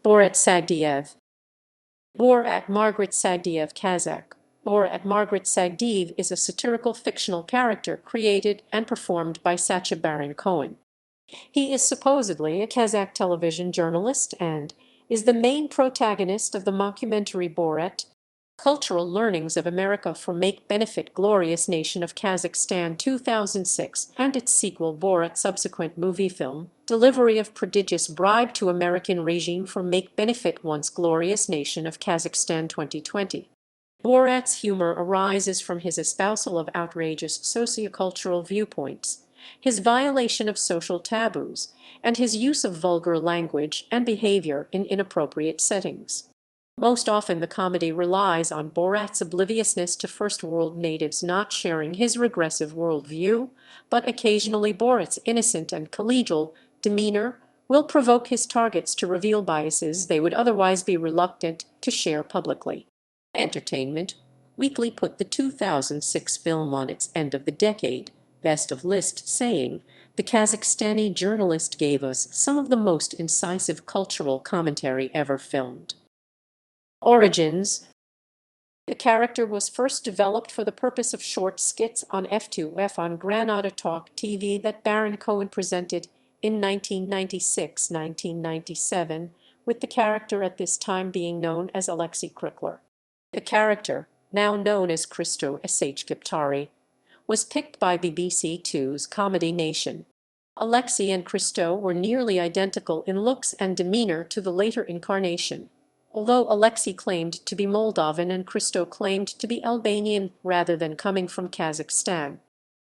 Borat Sagdiyev. Borat Margaret Sagdiyev, Kazakh. Borat Margaret Sagdiyev is a satirical fictional character created and performed by Sacha Baron Cohen. He is supposedly a Kazakh television journalist and is the main protagonist of the mockumentary Borat, Cultural Learnings of America for Make-Benefit Glorious Nation of Kazakhstan 2006 and its sequel Borat Subsequent Moviefilm, Delivery of Prodigious Bribe to American Regime for Make-Benefit Once Glorious Nation of Kazakhstan 2020. Borat's humor arises from his espousal of outrageous sociocultural viewpoints, his violation of social taboos, and his use of vulgar language and behavior in inappropriate settings. Most often the comedy relies on Borat's obliviousness to First World natives not sharing his regressive worldview, but occasionally Borat's innocent and collegial demeanor will provoke his targets to reveal biases they would otherwise be reluctant to share publicly. Entertainment Weekly put the 2006 film on its end of the decade best of list, saying, "The Kazakhstani journalist gave us some of the most incisive cultural commentary ever filmed." Origins The character was first developed for the purpose of short skits on F2F on Granada Talk TV that Baron Cohen presented in 1996-1997, with the character at this time being known as Alexei Krikler. The character, now known as Christo Sh. was picked by BBC Two's Comedy Nation. Alexei and Christo were nearly identical in looks and demeanor to the later incarnation, although Alexei claimed to be Moldovan and Christo claimed to be Albanian rather than coming from Kazakhstan.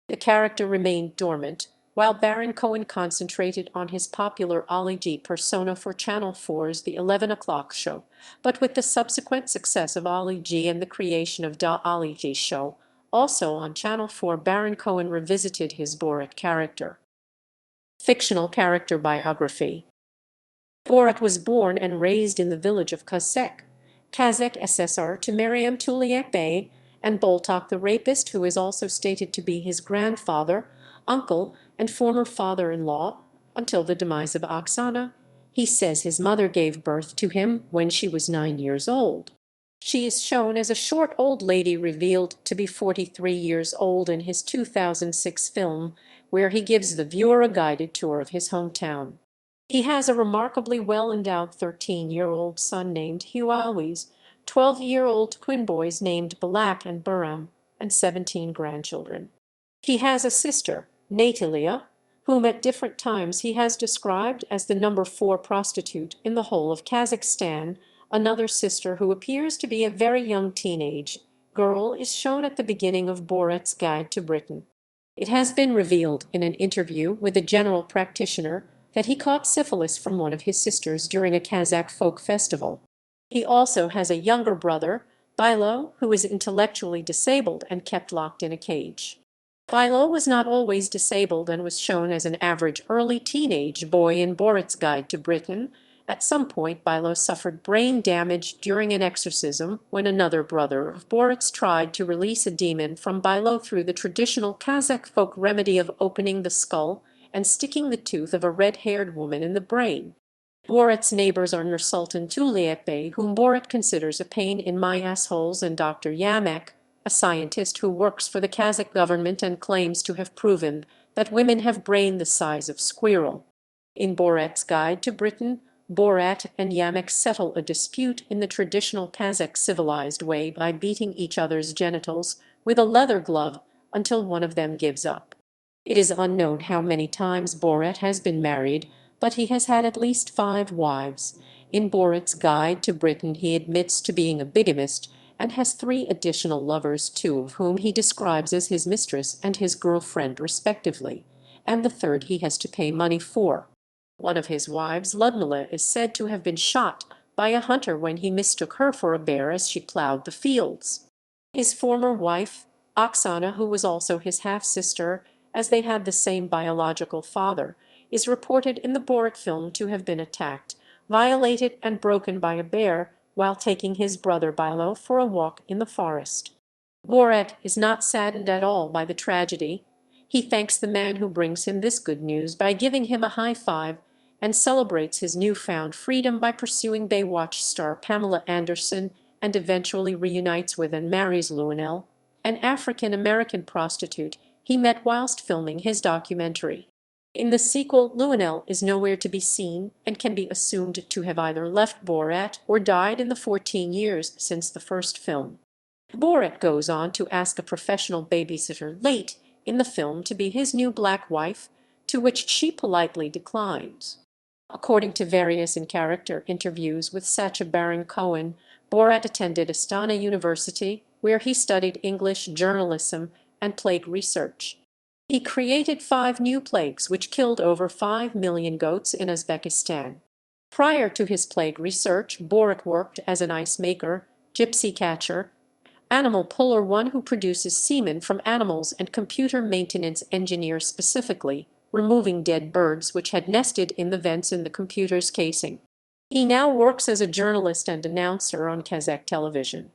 The character remained dormant, while Baron Cohen concentrated on his popular Ali G persona for Channel 4's The 11 O'Clock Show, but with the subsequent success of Ali G and the creation of Da Ali G Show, also on Channel 4, Baron Cohen revisited his Borat character. Fictional character biography Borat was born and raised in the village of Kazakh, SSR, to Maryam Tuliak Bey and Boltok the rapist, who is also stated to be his grandfather, uncle, and former father-in-law, until the demise of Oksana. He says his mother gave birth to him when she was 9 years old. She is shown as a short old lady revealed to be 43 years old in his 2006 film, where he gives the viewer a guided tour of his hometown. He has a remarkably well-endowed 13-year-old son named Hugh Always, 12-year-old twin boys named Balak and Buram, and 17 grandchildren. He has a sister, Natalia, whom at different times he has described as the number 4 prostitute in the whole of Kazakhstan. Another sister, who appears to be a very young teenage girl, is shown at the beginning of Borat's Guide to Britain. It has been revealed in an interview with a general practitioner that he caught syphilis from one of his sisters during a Kazakh folk festival. He also has a younger brother, Bilo, who is intellectually disabled and kept locked in a cage. Bilo was not always disabled and was shown as an average early teenage boy in Borat's Guide to Britain. At some point, Bilo suffered brain damage during an exorcism when another brother of Borat's tried to release a demon from Bilo through the traditional Kazakh folk remedy of opening the skull and sticking the tooth of a red-haired woman in the brain. Borat's neighbors are Nursultan Tuliakbey, whom Borat considers a pain in my assholes, and Dr. Yamek, a scientist who works for the Kazakh government and claims to have proven that women have brain the size of squirrel. In Borat's Guide to Britain, Borat and Yamek settle a dispute in the traditional Kazakh civilized way by beating each other's genitals with a leather glove until one of them gives up. It is unknown how many times Borat has been married, but he has had at least 5 wives. In Borat's Guide to Britain he admits to being a bigamist and has 3 additional lovers, 2 of whom he describes as his mistress and his girlfriend respectively, and the third he has to pay money for. One of his wives, Ludmila, is said to have been shot by a hunter when he mistook her for a bear as she plowed the fields. His former wife, Oksana, who was also his half-sister, as they had the same biological father, is reported in the Borat film to have been attacked, violated, and broken by a bear while taking his brother Bilo for a walk in the forest. Borat is not saddened at all by the tragedy. He thanks the man who brings him this good news by giving him a high five and celebrates his newfound freedom by pursuing Baywatch star Pamela Anderson and eventually reunites with and marries Luenell, an African-American prostitute he met whilst filming his documentary. In the sequel, Luenell is nowhere to be seen and can be assumed to have either left Borat or died in the 14 years since the first film. Borat goes on to ask a professional babysitter late in the film to be his new black wife, to which she politely declines. According to various in-character interviews with Sacha Baron Cohen, Borat attended Astana University, where he studied English journalism and plague research. He created 5 new plagues which killed over 5 million goats in Uzbekistan. Prior to his plague research, Borat worked as an ice maker, gypsy catcher, animal puller, one who produces semen from animals, and computer maintenance engineer, specifically removing dead birds which had nested in the vents in the computer's casing. He now works as a journalist and announcer on Kazakh television.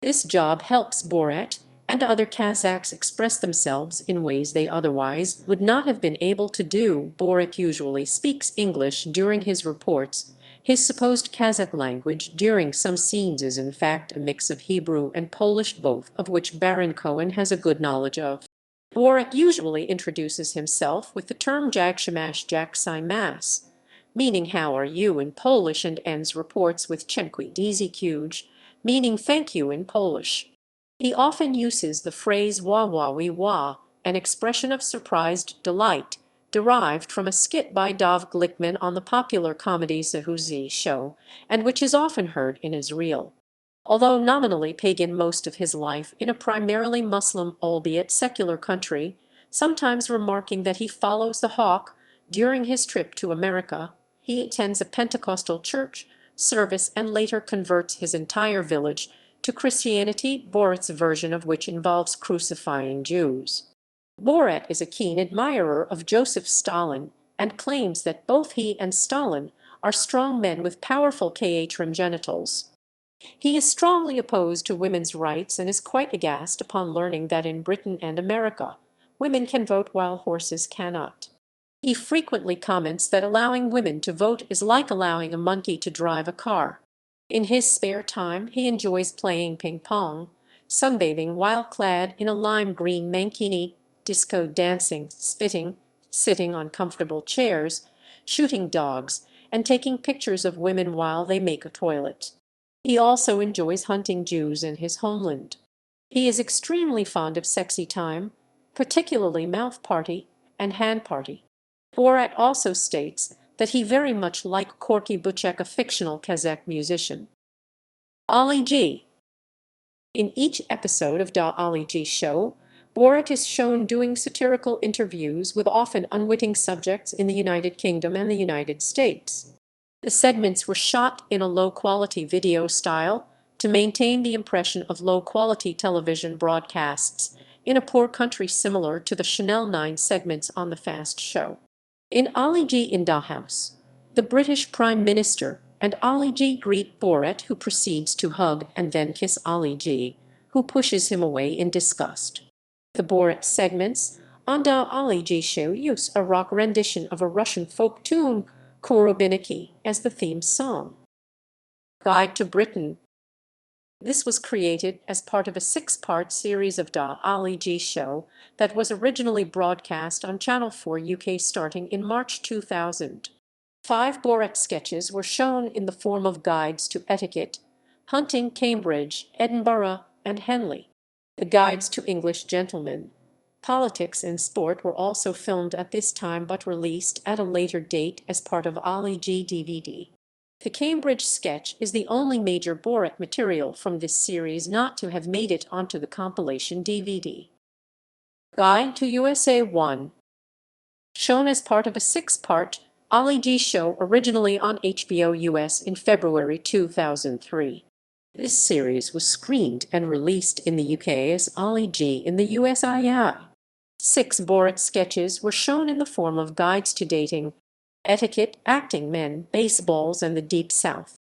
This job helps Borat and other Kazakhs express themselves in ways they otherwise would not have been able to do. Borat usually speaks English during his reports. His supposed Kazakh language during some scenes is in fact a mix of Hebrew and Polish, both of which Baron Cohen has a good knowledge of. Borat usually introduces himself with the term Jak Shamash Jak Mas, meaning how are you in Polish, and ends reports with Dziękuję Kuj, meaning thank you in Polish. He often uses the phrase wah wah wee wah, an expression of surprised delight, derived from a skit by Dov Glickman on the popular comedy Zahuzi show, and which is often heard in Israel. Although nominally pagan most of his life in a primarily Muslim, albeit secular country, sometimes remarking that he follows the hawk during his trip to America, he attends a Pentecostal church service and later converts his entire village to Christianity, Borat's version of which involves crucifying Jews. Borat is a keen admirer of Joseph Stalin and claims that both he and Stalin are strong men with powerful khm genitals. He is strongly opposed to women's rights and is quite aghast upon learning that in Britain and America, women can vote while horses cannot. He frequently comments that allowing women to vote is like allowing a monkey to drive a car. In his spare time, he enjoys playing ping pong, sunbathing while clad in a lime green mankini, disco dancing, spitting, sitting on comfortable chairs, shooting dogs, and taking pictures of women while they make a toilet. He also enjoys hunting Jews in his homeland. He is extremely fond of sexy time, particularly mouth party and hand party. Borat also states that he very much liked Korky Buchek, a fictional Kazakh musician. Ali G. In each episode of Da Ali G Show, Borat is shown doing satirical interviews with often unwitting subjects in the United Kingdom and the United States. The segments were shot in a low-quality video style to maintain the impression of low-quality television broadcasts in a poor country, similar to the Channel 9 segments on the Fast Show. In Ali G in Da House, the British Prime Minister and Ali G greet Borat, who proceeds to hug and then kiss Ali G, who pushes him away in disgust. The Borat segments on Da Ali G Show use a rock rendition of a Russian folk tune, Korobiniki, as the theme song. Guide to Britain. This was created as part of a 6-part series of Da Ali G Show that was originally broadcast on Channel 4 UK starting in March 2000. 5 Borat sketches were shown in the form of guides to etiquette, hunting, Cambridge, Edinburgh, and Henley. The guides to English gentlemen, politics, and sport were also filmed at this time but released at a later date as part of Ali G DVD. The Cambridge sketch is the only major Borat material from this series not to have made it onto the compilation DVD. Guide to USA 1. Shown as part of a 6-part Ali G Show originally on HBO US in February 2003. This series was screened and released in the UK as Ali G in the USII. 6 Borat sketches were shown in the form of guides to dating, etiquette, acting, men, baseballs, and the Deep South.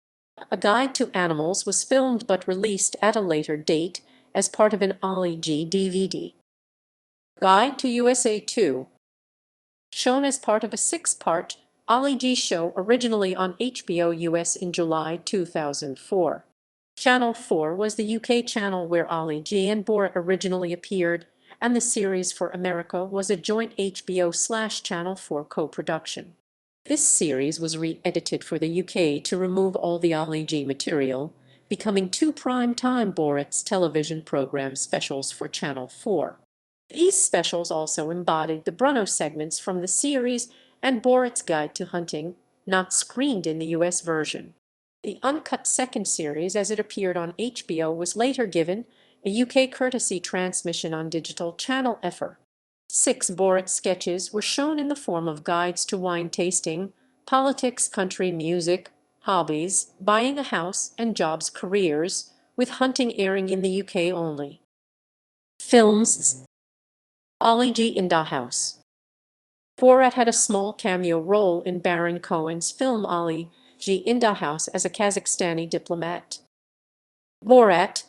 A guide to animals was filmed but released at a later date as part of an Ali G DVD. Guide to USA 2. Shown as part of a 6-part Ali G show originally on HBO US in July 2004. Channel 4 was the UK channel where Ali G and Borat originally appeared, and the series for America was a joint HBO/Channel 4 co-production. This series was re-edited for the UK to remove all the Ali G material, becoming two prime-time Borat's television program specials for Channel 4. These specials also embodied the Bruno segments from the series and Borat's Guide to Hunting, not screened in the US version. The uncut second series, as it appeared on HBO, was later given a UK courtesy transmission on digital Channel FR. 6 Borat sketches were shown in the form of guides to wine tasting, politics, country music, hobbies, buying a house, and jobs careers, with hunting airing in the UK only. Films. Ali G in the House. Borat had a small cameo role in Baron Cohen's film Ali G in the House as a Kazakhstani diplomat. Borat.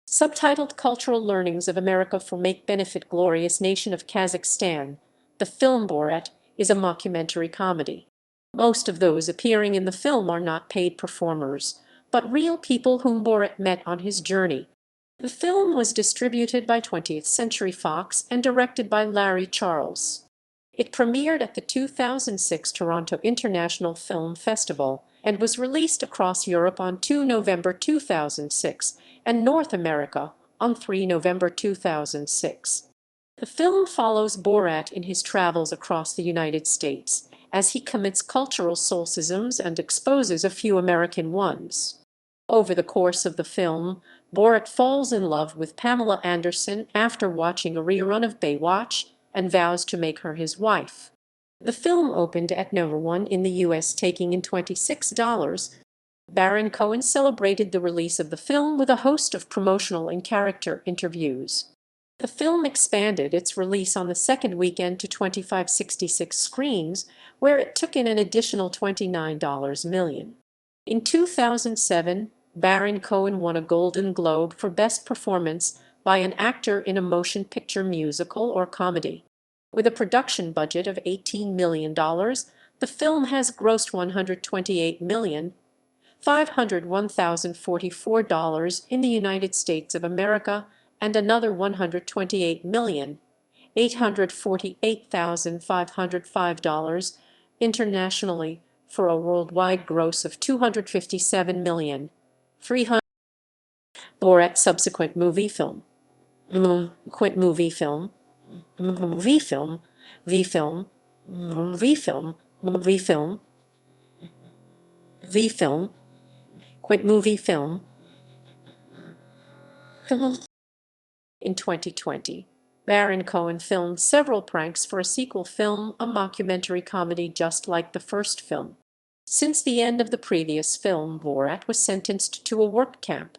Subtitled Cultural Learnings of America for Make-Benefit Glorious Nation of Kazakhstan, the film Borat is a mockumentary comedy. Most of those appearing in the film are not paid performers, but real people whom Borat met on his journey. The film was distributed by 20th Century Fox and directed by Larry Charles. It premiered at the 2006 Toronto International Film Festival and was released across Europe on 2 November 2006 and North America on 3 November 2006. The film follows Borat in his travels across the United States as he commits cultural solipsisms and exposes a few American ones. Over the course of the film, Borat falls in love with Pamela Anderson after watching a rerun of Baywatch and vows to make her his wife. The film opened at #1 in the US, taking in $26. Baron Cohen celebrated the release of the film with a host of promotional and character interviews. The film expanded its release on the second weekend to 2,566 screens, where it took in an additional $29 million. In 2007, Baron Cohen won a Golden Globe for Best Performance by an Actor in a Motion Picture Musical or Comedy. With a production budget of $18 million, the film has grossed $128,501,044 in the United States of America and another $128,848,505 internationally, for a worldwide gross of $257,300,000. Borat Subsequent Moviefilm. Quint Moviefilm. Moviefilm. V-film. Moviefilm. Moviefilm. V-film. Quint Moviefilm. In 2020, Baron Cohen filmed several pranks for a sequel film, a mockumentary comedy just like the first film. Since the end of the previous film, Borat was sentenced to a work camp.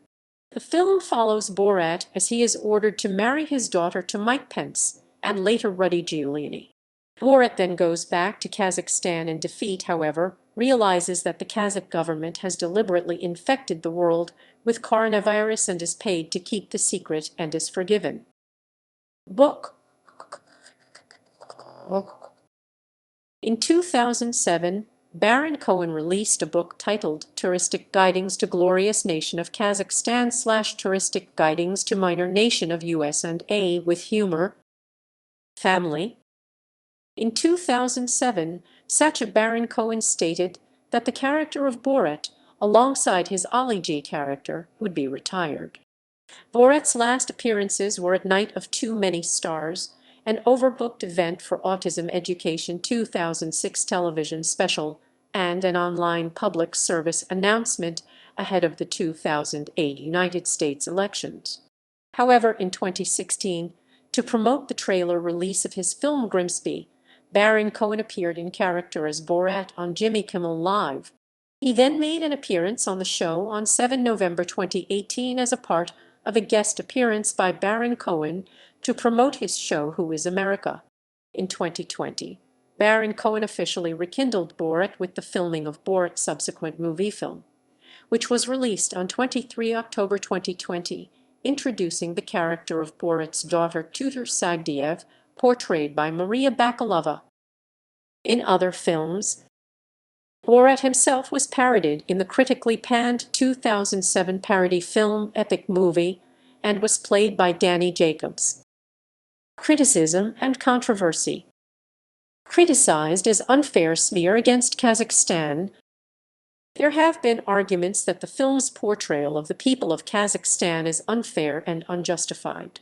The film follows Borat as he is ordered to marry his daughter to Mike Pence and later Rudy Giuliani. Borat then goes back to Kazakhstan in defeat, however, realizes that the Kazakh government has deliberately infected the world with coronavirus and is paid to keep the secret and is forgiven. Book. In 2007, Baron Cohen released a book titled Touristic Guidings to Glorious Nation of Kazakhstan / Touristic Guidings to Minor Nation of US&A with Humor. Family. In 2007, Sacha Baron Cohen stated that the character of Borat, alongside his Ali G character, would be retired. Borat's last appearances were at Night of Too Many Stars, an overbooked event for Autism Education 2006 television special, and an online public service announcement ahead of the 2008 United States elections. However, in 2016, to promote the trailer release of his film Grimsby, Baron Cohen appeared in character as Borat on Jimmy Kimmel Live. He then made an appearance on the show on 7 November 2018 as a part of a guest appearance by Baron Cohen to promote his show Who is America? In 2020, Baron Cohen officially rekindled Borat with the filming of Borat Subsequent Moviefilm, which was released on 23 October 2020, introducing the character of Borat's daughter Tutor Sagdiyev, portrayed by Maria Bakalova. In other films, Borat himself was parodied in the critically panned 2007 parody film Epic Movie and was played by Danny Jacobs. Criticism and controversy. Criticized as unfair smear against Kazakhstan, there have been arguments that the film's portrayal of the people of Kazakhstan is unfair and unjustified.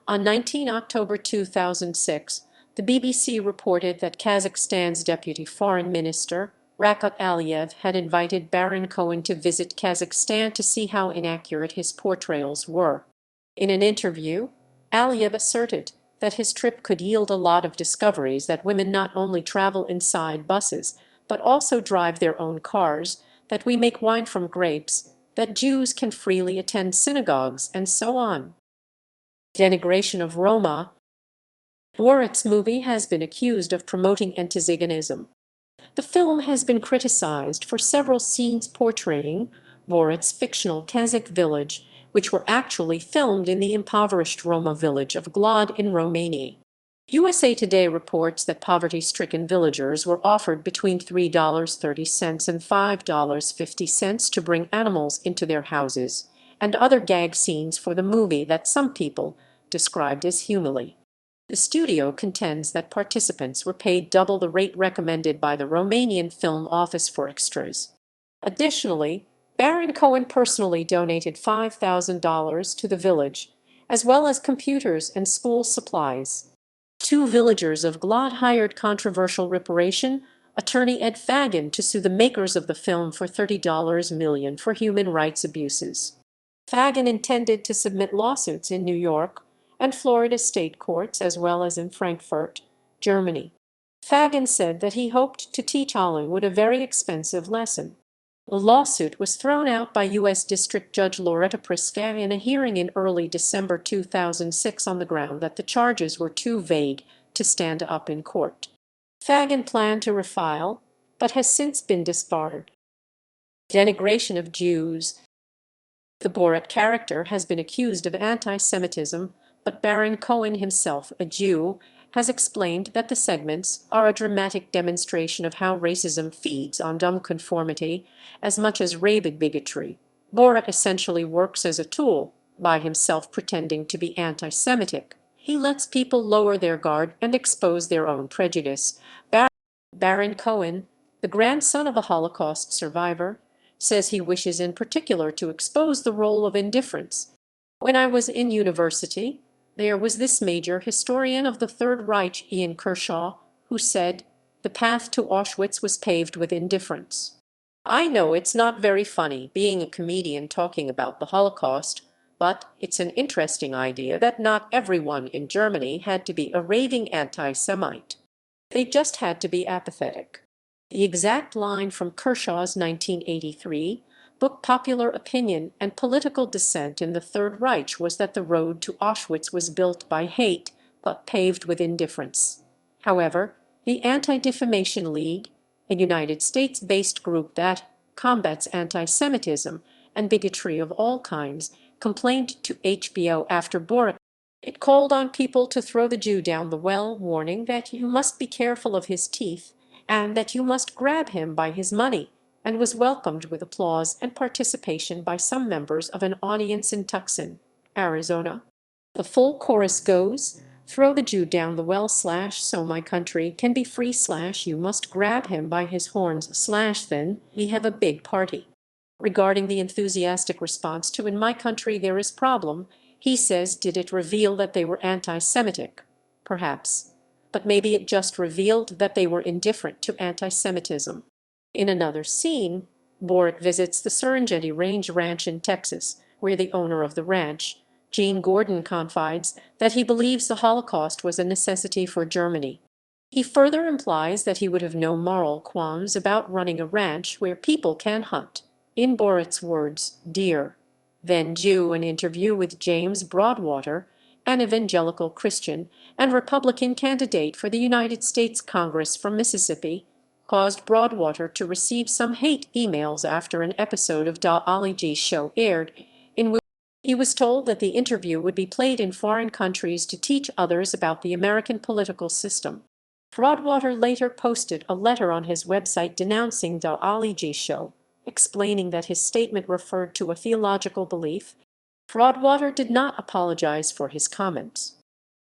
On 19 October 2006, the BBC reported that Kazakhstan's Deputy Foreign Minister, Rakat Aliyev, had invited Baron Cohen to visit Kazakhstan to see how inaccurate his portrayals were. In an interview, Aliyev asserted that his trip could yield a lot of discoveries that women not only travel inside buses, but also drive their own cars, that we make wine from grapes, that Jews can freely attend synagogues, and so on. Denigration of Roma. Borat's movie has been accused of promoting anti-Ziganism. The film has been criticized for several scenes portraying Borat's fictional Kazakh village, which were actually filmed in the impoverished Roma village of Glad in Romania. USA Today reports that poverty-stricken villagers were offered between $3.30 and $5.50 to bring animals into their houses, and other gag scenes for the movie that some people described as humorly. The studio contends that participants were paid double the rate recommended by the Romanian Film Office for extras. Additionally, Baron Cohen personally donated $5,000 to the village, as well as computers and school supplies. Two villagers of Glad hired controversial reparation attorney Ed Fagan to sue the makers of the film for $30 million for human rights abuses. Fagan intended to submit lawsuits in New York and Florida state courts as well as in Frankfurt, Germany. Fagan said that he hoped to teach Hollywood a very expensive lesson. The lawsuit was thrown out by U.S. District Judge Loretta Priska in a hearing in early December 2006 on the ground that the charges were too vague to stand up in court. Fagan planned to refile, but has since been disbarred. Denigration of Jews. The Borat character has been accused of anti-Semitism, but Baron Cohen himself, a Jew, has explained that the segments are a dramatic demonstration of how racism feeds on dumb conformity as much as rabid bigotry. Borat essentially works as a tool, by himself pretending to be anti-Semitic. He lets people lower their guard and expose their own prejudice. Baron Cohen, the grandson of a Holocaust survivor, says he wishes in particular to expose the role of indifference. When I was in university, there was this major historian of the Third Reich, Ian Kershaw, who said, "The path to Auschwitz was paved with indifference." I know it's not very funny being a comedian talking about the Holocaust, but it's an interesting idea that not everyone in Germany had to be a raving anti-Semite. They just had to be apathetic. The exact line from Kershaw's 1983 book Popular Opinion and Political Dissent in the Third Reich was that the road to Auschwitz was built by hate, but paved with indifference. However, the Anti-Defamation League, a United States-based group that combats anti-Semitism and bigotry of all kinds, complained to HBO after Borat. It called on people to throw the Jew down the well, warning that you must be careful of his teeth and that you must grab him by his money, and was welcomed with applause and participation by some members of an audience in Tucson, Arizona. The full chorus goes, "Throw the Jew down the well / so my country can be free / you must grab him by his horns / then we have a big party." Regarding the enthusiastic response to "In my country there is problem," he says, did it reveal that they were anti-Semitic? Perhaps. But maybe it just revealed that they were indifferent to anti-Semitism. In another scene, Borat visits the Serengeti Range Ranch in Texas, where the owner of the ranch, Gene Gordon, confides that he believes the Holocaust was a necessity for Germany. He further implies that he would have no moral qualms about running a ranch where people can hunt. In Borat's words, dear. Then Jew, an interview with James Broadwater, an evangelical Christian and Republican candidate for the United States Congress from Mississippi, caused Broadwater to receive some hate emails after an episode of Da Ali G's show aired, in which he was told that the interview would be played in foreign countries to teach others about the American political system. Broadwater later posted a letter on his website denouncing the Ali G show, explaining that his statement referred to a theological belief. Broadwater did not apologize for his comments.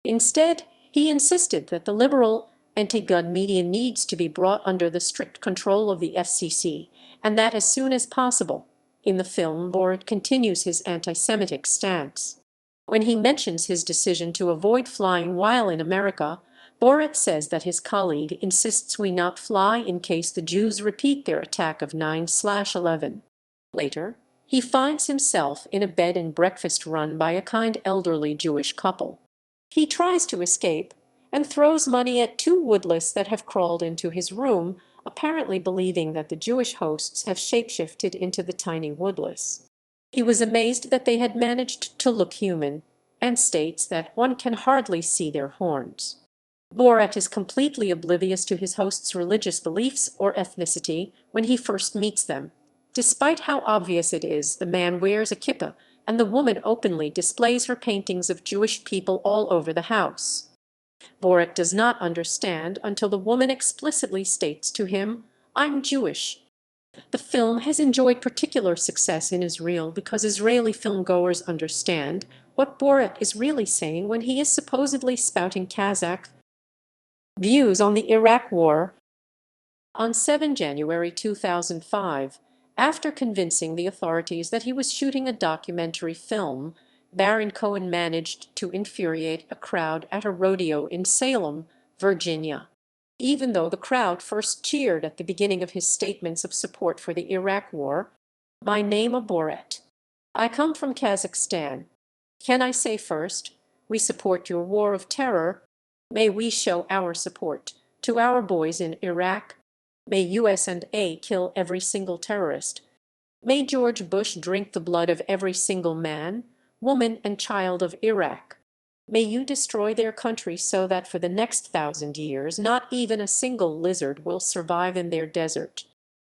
Instead, he insisted that the liberal, anti-gun media needs to be brought under the strict control of the FCC, and that as soon as possible. In the film, Borat continues his anti-Semitic stance. When he mentions his decision to avoid flying while in America, Borat says that his colleague insists we not fly in case the Jews repeat their attack of 9/11. Later, he finds himself in a bed and breakfast run by a kind elderly Jewish couple. He tries to escape and throws money at two woodlice that have crawled into his room, apparently believing that the Jewish hosts have shapeshifted into the tiny woodlice. He was amazed that they had managed to look human, and states that one can hardly see their horns. Borat is completely oblivious to his hosts' religious beliefs or ethnicity when he first meets them. Despite how obvious it is, the man wears a kippah, and the woman openly displays her paintings of Jewish people all over the house. Borat does not understand until the woman explicitly states to him, "I'm Jewish." The film has enjoyed particular success in Israel because Israeli filmgoers understand what Borat is really saying when he is supposedly spouting Kazakh views on the Iraq War. On 7 January 2005, after convincing the authorities that he was shooting a documentary film, Baron Cohen managed to infuriate a crowd at a rodeo in Salem, Virginia. Even though the crowd first cheered at the beginning of his statements of support for the Iraq War, "My name is Borat. I come from Kazakhstan. Can I say first, we support your war of terror. May we show our support to our boys in Iraq. May US&A kill every single terrorist. May George Bush drink the blood of every single man, woman, and child of Iraq. May you destroy their country so that for the next 1,000 years not even a single lizard will survive in their desert."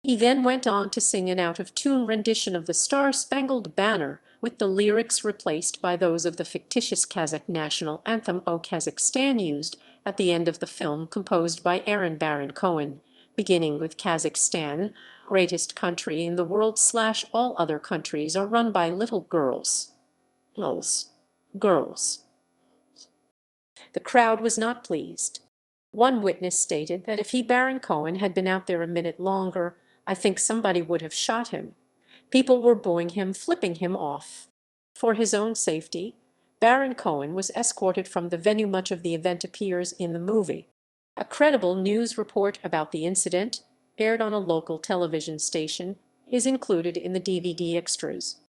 He then went on to sing an out-of-tune rendition of the Star-Spangled Banner, with the lyrics replaced by those of the fictitious Kazakh national anthem O Kazakhstan used at the end of the film, composed by Baron Cohen, beginning with Kazakhstan, greatest country in the world / all other countries are run by little girls. Girls. The crowd was not pleased. One witness stated that if Baron Cohen had been out there a minute longer, "I think somebody would have shot him." People were booing him, flipping him off. For his own safety, Baron Cohen was escorted from the venue. Much of the event appears in the movie. A credible news report about the incident, aired on a local television station, is included in the DVD extras.